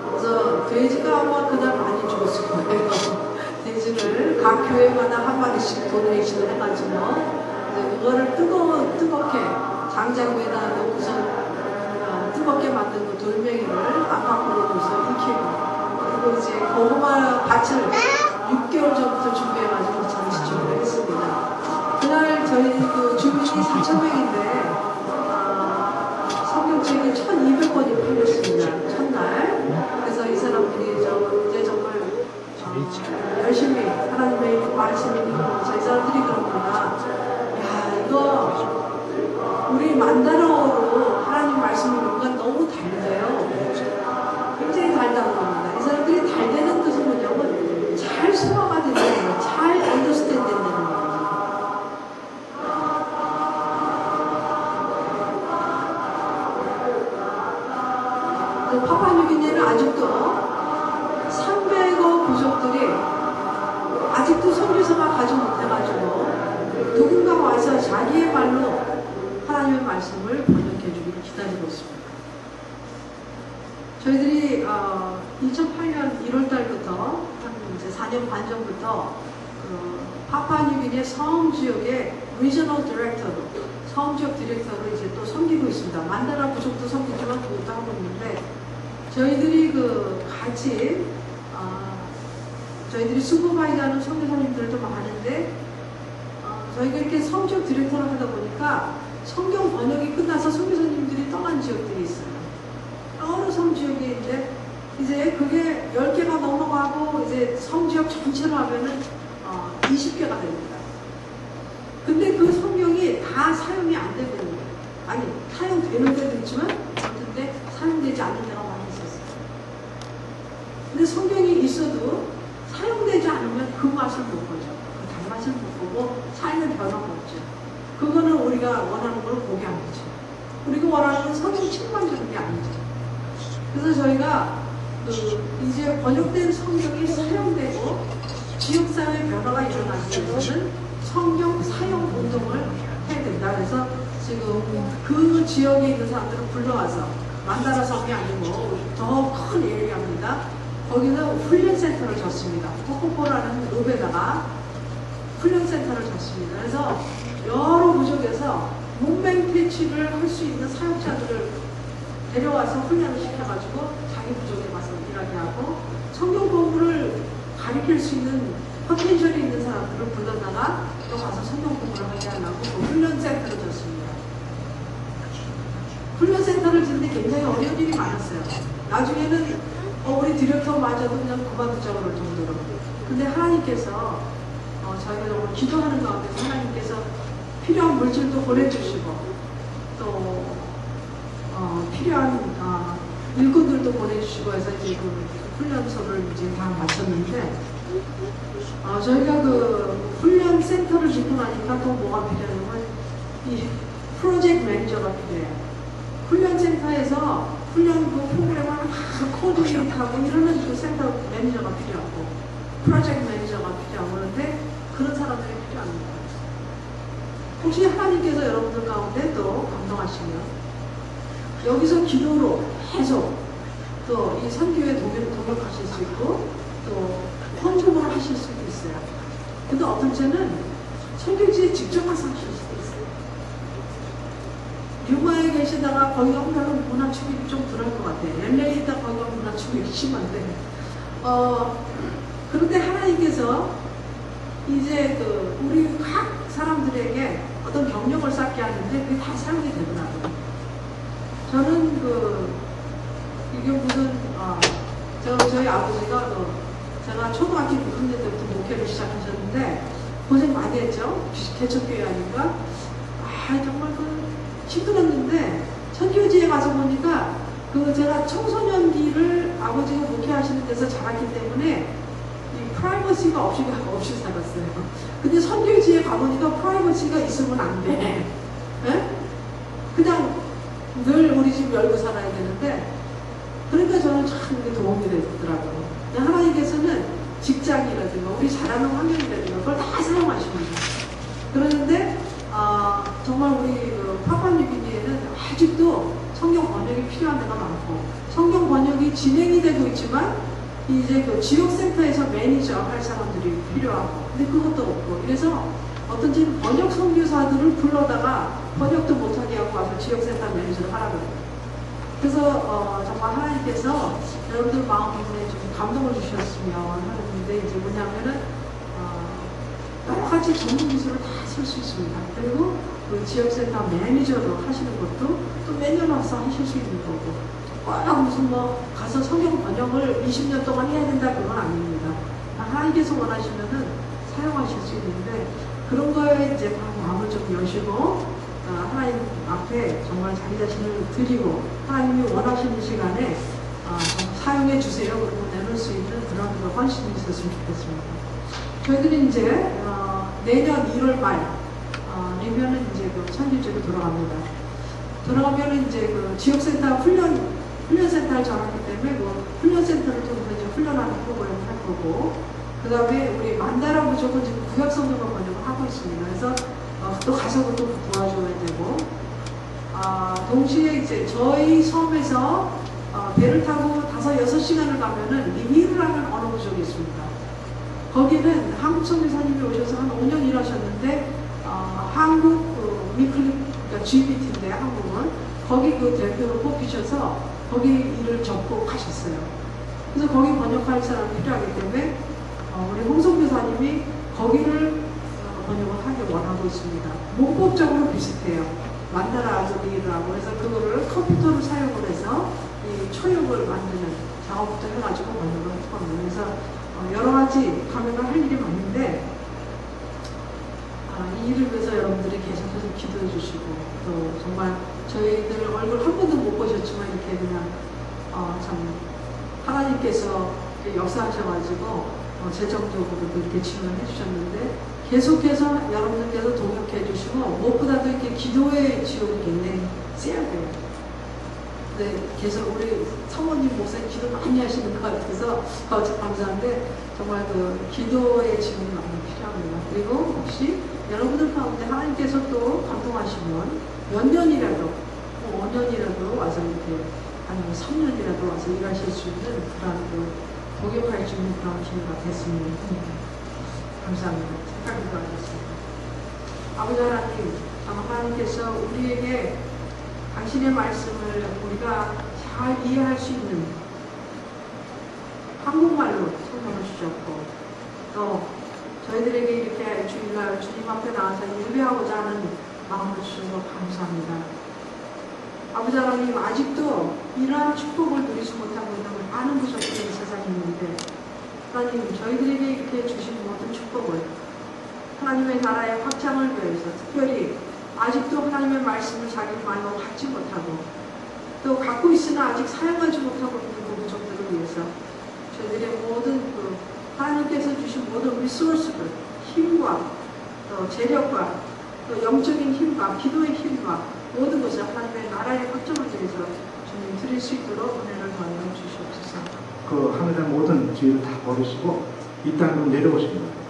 그래서 돼지가 아마 그날 많이 교회마다 한 마디씩 도네이션을 해가지고 이제 그거를 뜨겁게 장작위에다 놓고서 뜨겁게 만든 그 돌멩이를 안팎으로 놓고서 익히고 그리고 이제 고구마 밭을 6개월 전부터 준비해가지고 전시 준비를 했습니다. 그날 저희 그 주민이 4,000명인데 성경책이 1,200권이 팔렸습니다. 첫날. 그래서 이 사람들이 이제 정말 열심히 하나님의 말씀을 읽고 저희 사람들이 그럽니다. 야, 이거 우리 만다라어로 하나님 말씀을 읽으면 너무 달대요. 굉장히 달다는 겁니다. 이 사람들이 달대는 뜻은 뭐냐면 잘 소화가 된다는 거예요. 잘 언더스탠드 된다는 거예요. 파푸아뉴기니아는 아직도 300억 부족들이 아직도 선교사가 가지 못해가지고 누군가 와서 자기의 말로 하나님의 말씀을 번역해주기를 기다리고 있습니다. 저희들이 2008년 1월달부터 한 이제 4년 반 전부터 파푸아뉴기니아 섬지역의 리저널 디렉터로 섬지역 디렉터로 이제 또 섬기고 있습니다. 만다라 부족도 섬기지만 그것도 하고 있는데 저희들이 같이 저희들이 슈퍼바이저하는 선교사님들도 많은데 저희가 이렇게 섬지역 디렉터를 하다 보니까 성경 번역이 끝나서 선교사님들이 떠난 지역들이 있어요. 여러 섬지역이 이제 그게 10개가 넘어가고 이제 섬지역 전체로 하면은 20개가 됩니다. 근데 그 성경이 다 사용이 안 되는 거예요. 아니, 사용되는 데도 있지만 어떤데 사용되지 않는 데가 많이 있었어요. 근데 성경이 있어도 사용되지 않으면 그 맛을 못 보죠. 그 단맛을 못 보고 삶의 변화가 없죠. 그거는 우리가 원하는 걸 보게 안 되죠. 우리가 원하는 건 성경 책만 주는 게 아니죠. 그래서 저희가 이제 번역된 성경이 사용되고 지역사회 변화가 일어나기 위해서는 성경 사용 운동을 해야 된다. 그래서 지금 그 지역에 있는 사람들을 불러와서 만다라 섬이 아니고 더 큰 예리합니다. 거기서 훈련센터를 졌습니다. 코코코라는 읍에다가 훈련센터를 졌습니다. 그래서 여러 부족에서 문맹 퇴치를 할 수 있는 사역자들을 데려와서 훈련을 시켜가지고 자기 부족에 가서 일하게 하고 성경 공부를 가르칠 수 있는 포텐셜이 있는 사람들을 불러다가 또 가서 성경 공부를 하게 하려고 그 훈련센터를 줬습니다. 훈련센터를 짓는데 굉장히 어려운 일이 많았어요. 나중에는 우리 디렉터마저도 그냥 그만두자 그럴 정도로. 근데 하나님께서 저희가 정말 기도하는 가운데서 하나님께서 필요한 물질도 보내주시고 또 필요한 일꾼들도 보내주시고 해서 이제 그 훈련소를 이제 다 마쳤는데 저희가 그 훈련 센터를 짓고 나니까 또 뭐가 필요하냐면 이 프로젝트 매니저가 필요해요. 훈련 센터에서 훈련 그 프로그램을 다 코디네이트하고 이러는 그 센터 매니저가 필요하고 프로젝트 매니저가 필요하고 그런데 그런 사람들이 필요합니다. 혹시 하나님께서 여러분들 가운데 또 감동하시면 여기서 기도로 계속 또 이 선교에 동역하실 수 있고 또 헌금을 하실 수도 있어요. 근데 어떤 때는 선교지에 직접 가서 하실 수도 있어요. 류마에 계시다가 거기가 별로 문화 충격이 좀 덜할 것 같아요. LA에 있다 거기가 문화 충격이 심한데 그런데 하나님께서 이제 우리 각 사람들에게 어떤 경력을 쌓게 하는데 그게 다 사용이 되더라고요. 저는 이게 무슨 저희 아버지가 제가 초등학교 6학년 때부터 목회를 시작하셨는데 고생 많이 했죠. 개척교회 아닌가? 정말 힘들었는데 선교지에 가서 보니까 제가 청소년기를 아버지가 목회하시는 데서 자랐기 때문에 이 프라이버시가 없이 살았어요. 근데 선교지에 가보니까 프라이버시가 있으면 안 돼. 네? 그냥 늘 우리 집 열고 살아야 되는데 그러니까 저는 참 이게 도움이 되더라고요. 하나님께서는 직장이라든가 우리 잘하는 환경이라든가 그걸 다 사용하십니다. 그러는데 정말 우리 파푸아뉴기니아에는 아직도 성경 번역이 필요한 데가 많고 성경 번역이 진행이 되고 있지만 이제 그 지역센터에서 매니저 할 사람들이 필요하고, 근데 그것도 없고, 그래서 어떤지 번역 선교사들을 불러다가 번역도 못하게 하고 와서 지역센터 매니저를 하라고 해요. 그래서 정말 하나님께서 여러분들 마음에 좀 감동을 주셨으면 하는데, 이제 뭐냐면은 똑같이 전문 기술을 다 쓸 수 있습니다. 그리고 그 지역센터 매니저로 하시는 것도 또 몇 년 와서 하실 수 있는 거고, 꼭 무슨 뭐 가서 성경 번역을 20년 동안 해야 된다 그건 아닙니다. 하나님께서 원하시면은 사용하실 수 있는데, 그런 거에 이제 마음을 좀 여시고 하나님 앞에 정말 자기 자신을 드리고 하나님이 원하시는 시간에 사용해 주세요. 그리고 내놓을 수 있는 그런 헌신이 있었으면 좋겠습니다. 저희들이 이제 내년 1월 말 되면은 이제 그 선교지로 돌아갑니다. 돌아가면은 이제 그 지역센터 훈련센터를 정하기 때문에 그 훈련센터를 통해서 이제 훈련하는 프로그램을 할 거고, 그 다음에 우리 만다라 무조건 지금 구약성경을 번역을 하고 있습니다. 그래서 또 가서 또 도와줘야 되고, 동시에 이제 저희 섬에서 배를 타고 5-6시간을 가면은 리비르라는 언어 부족이 있습니다. 거기는 한국 선교사님이 오셔서 한 5년 일하셨는데, 한국 위클리, 그러니까 GBT인데 한국은 거기 그 대표로 뽑히셔서 거기 일을 접고 가셨어요. 그래서 거기 번역할 사람이 필요하기 때문에 우리 홍성교사님이 거기를 번역을 하길 원하고 있습니다. 문법적으로 비슷해요. 만다라 아조리라고 해서 그거를 컴퓨터를 사용을 해서 이 초역을 만드는 작업부터 해가지고 번역을 할 겁니다. 그래서 여러 가지 가면을 할 일이 많은데, 이 일을 위해서 여러분들이 계속해서 기도해 주시고, 또 정말 저희들 얼굴 한 번도 못 보셨지만 이렇게 그냥 참 하나님께서 역사하셔가지고 재정적으로도 이렇게 지원해 주셨는데, 계속해서 여러분들께서 동역해 주시고, 무엇보다도 이렇게 기도의 지원이 굉장히 세야 돼요. 네, 계속 우리 사모님 목사님 기도 많이 하시는 것 같아서 감사한데, 정말 그 기도의 지원이 많이 필요합니다. 그리고 혹시 여러분들 가운데 하나님께서 또 감동하시면 몇 년이라도, 5년이라도 와서 이렇게, 아니면 3년이라도 와서 일하실 수 있는 그런 동역할 수 있는 그런 기회가 됐으면 감사합니다. 착하게 기도하겠습니다. 아버지 하나님, 하나님께서 우리에게 당신의 말씀을 우리가 잘 이해할 수 있는 한국말로 성경을 주셨고, 또 저희들에게 이렇게 주일날 주님 앞에 나와서 예배하고자 하는 마음을 주셔서 감사합니다. 아버지 하나님, 아직도 이러한 축복을 누리지 못하고 있는 많은 부족들이 이 세상에 있는데, 하나님, 저희들에게 이렇게 주신 모든 축복을 하나님의 나라의 확장을 위해서, 특별히 아직도 하나님의 말씀을 자기 마음으로 갖지 못하고 또 갖고 있으나 아직 사용하지 못하고 있는 그 부족들을 위해서 저희들의 모든 그 하나님께서 주신 모든 리소스들, 힘과 또 재력과 또 영적인 힘과 기도의 힘과 모든 것을 하나님의 나라의 확정을 위해서 주님 드릴 수 있도록 은혜를 더하여 주시옵소서. 그 하늘의 모든 지위를 다 버리시고 이 땅으로 내려오십니다.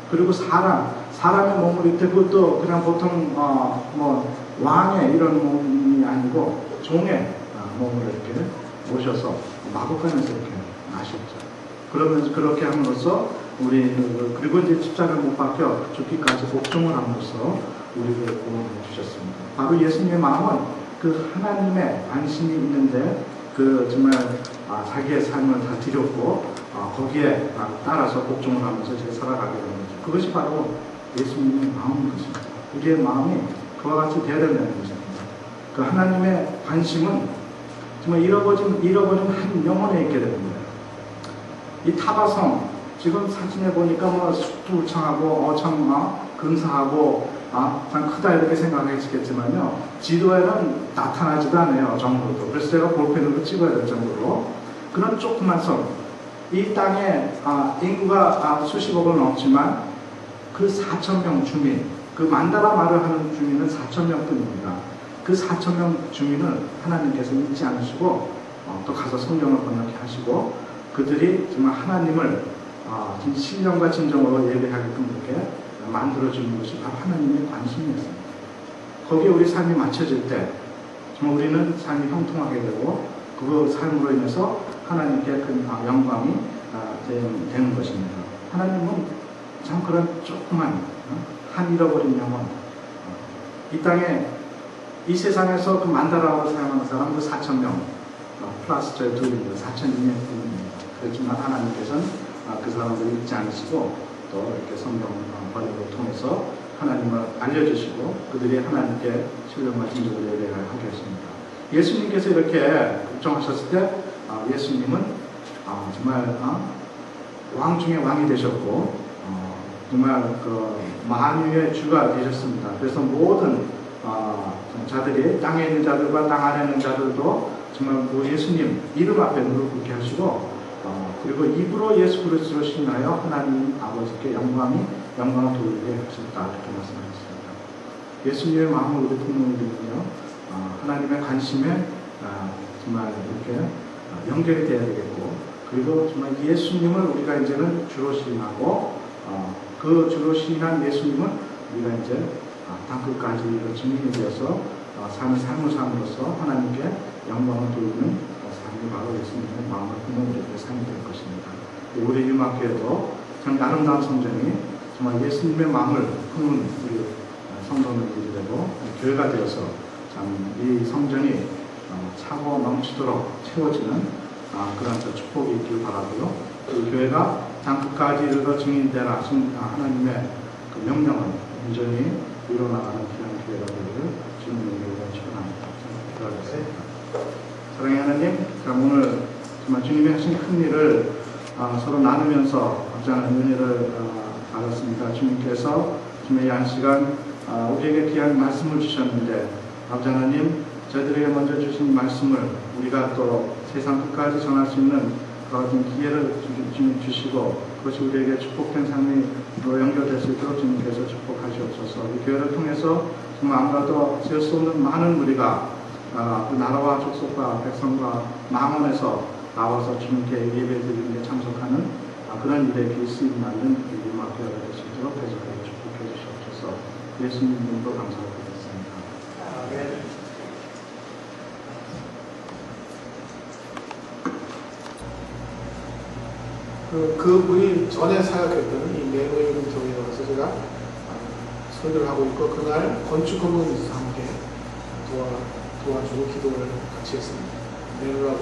그리고 사람의 몸을 입되, 그것도 그냥 보통 뭐 왕의 이런 몸이 아니고 종의 몸을 이렇게 오셔서 마구간에서 이렇게 나셨죠. 그러면서 그렇게 함으로써 우리 그리고 이제 십자가를 못 박혀 죽기까지 복종을 함으로써 우리를 구원해 주셨습니다. 바로 예수님의 마음은 그 하나님의 안심이 있는데 그 정말 자기의 삶을 다 드렸고 거기에 따라서 복종을 하면서 제가 살아가게 되는 거죠. 그것이 바로 예수님의 마음인 것입니다. 우리의 마음이 그와 같이 되어야 된다는 것입니다. 그 하나님의 관심은 정말 잃어버린 한 영혼에 있게 됩니다. 이 타바성, 지금 사진에 보니까 뭐 숲도 울창하고 참 근사하고 참 크다 이렇게 생각했겠지만요, 지도에는 나타나지도 않아요, 정부도. 그래서 제가 볼펜으로 찍어야 될 정도로 그런 조그만 섬, 이 땅에 인구가 수십억은 넘지만 그 4,000명 주민, 그 만다라 말을 하는 주민은 4,000명 뿐입니다. 그 4,000명 주민을 하나님께서 잊지 않으시고 또 가서 성경을 번역해 하시고 그들이 정말 하나님을 신령과 진정으로 예배하게끔 이렇게 만들어주는 것이 바로 하나님의 관심이었습니다. 거기에 우리 삶이 맞춰질 때 정말 우리는 삶이 형통하게 되고 그 삶으로 인해서 하나님께 큰 영광이 되는 것입니다. 하나님은 참 그런 조그만 한 잃어버린 영혼, 이 땅에 이 세상에서 그 만다라고 사용하는 사람 그 4,000명 플러스 저희 둘입니다. 4,200명입니다. 그렇지만 하나님께서는 그 사람들을 잊지 않으시고 또 이렇게 성경 번역을 통해서 하나님을 알려주시고 그들이 하나님께 신령과 진정으로 예배를 하게 하십니다. 예수님께서 이렇게 걱정하셨을 때 예수님은 정말 왕 중에 왕이 되셨고 정말 그 만유의 주가 되셨습니다. 그래서 모든 자들이 땅에 있는 자들과 땅 안에 있는 자들도 정말 그 예수님 이름 앞에 무릎 꿇게 하시고 그리고 입으로 예수 그리스도를 신하여 하나님 아버지께 영광을 돌리게 하셨다 이렇게 말씀하셨습니다. 예수님의 마음을 우리 부모님들은요 하나님의 관심에 정말 이렇게 연결이 돼야 되겠고 그리고 정말 예수님을 우리가 이제는 주로 시인하고 그 주로 시인한 예수님을 우리가 이제 땅끝까지 증인이 되어서 삶을 삶으로써 하나님께 영광을 돌리는 삶이 바로 예수님의 마음을 품는 우리들의 삶이 될 것입니다. 우리 유막교회도 참 아름다운 성전이 정말 예수님의 마음을 품는 우리 성도님들이 되고 교회가 되어서 참 이 성전이 차고 넘치도록 채워지는 그런 축복이 있길 바라고요. 그 교회가 땅끝까지 이르러 증인되라 하신 하나님의 그 명령을 온전히 이뤄나가는 귀한 교회가 되기를 주님의 이름으로 축원합니다. 기도하겠습니다. 사랑의 하나님, 오늘 정말 주님이 하신 큰 일을 서로 나누면서 합장한 은혜를 받았습니다. 주님께서 주님의 한 시간 우리에게 귀한 말씀을 주셨는데 아버지 하나님, 저희들에게 먼저 주신 말씀을 우리가 또 세상 끝까지 전할 수 있는 그런 기회를 주님 주시고 그것이 우리에게 축복된 삶으로 연결될 수 있도록 주님께서 축복하시옵소서. 이 교회를 통해서 정말 아무라도 지을 수 없는 많은 우리가 그 나라와 족속과 백성과 망원에서 나와서 주님께 예배드리는 데 참석하는 그런 일에 빌수있 맞는 우리 마교회가 될 수 있도록 계속해서 축복해 주시옵소서. 예수님 이름으로 감사드립니다. 그분이 전에 사역했던 이 매너의 교회에 와서 제가 설교를 하고 있고 그날 건축 건물에서 함께 도와주고 기도를 같이 했습니다. 매너라고